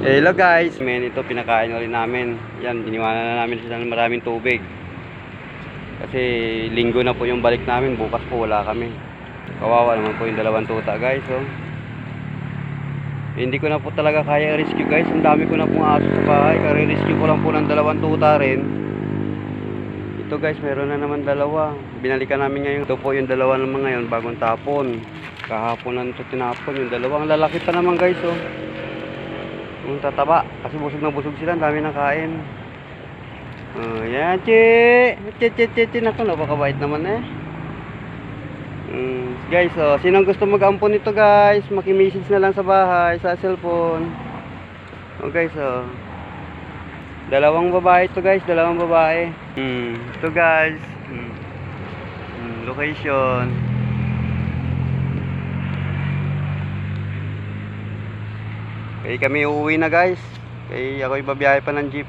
Hello guys, men, ito pinakain ulit namin. Yan, iniwanan na namin sila ng maraming tubig. Kasi linggo na po yung balik namin, bukas po wala kami. Kawawa naman po yung dalawang tuta guys, oh. Hindi ko na po talaga kaya i-rescue guys. Ang dami ko na pong aso sa bahay. Kare-rescue ko lang po ng dalawang tuta rin. Ito guys, meron na naman dalawa. Binalikan namin ngayon. Ito po yung dalawa naman ngayon, bagong tapon. Kahapon na ito tinapon yung dalawa. Ang lalaki pa naman guys, oh. Yung tataba, kasi busog na busog sila, ang dami ng kain. Yan, che. Naku, napakabait naman eh. Guys, sinong gusto mag-ampon nito guys, maki-message na lang sa bahay, sa cellphone. Guys, dalawang babae ito guys, dalawang babae. Ito guys. Location. Kaya kami uuwi na guys. Kaya ako'y babiyahe pa ng jeep.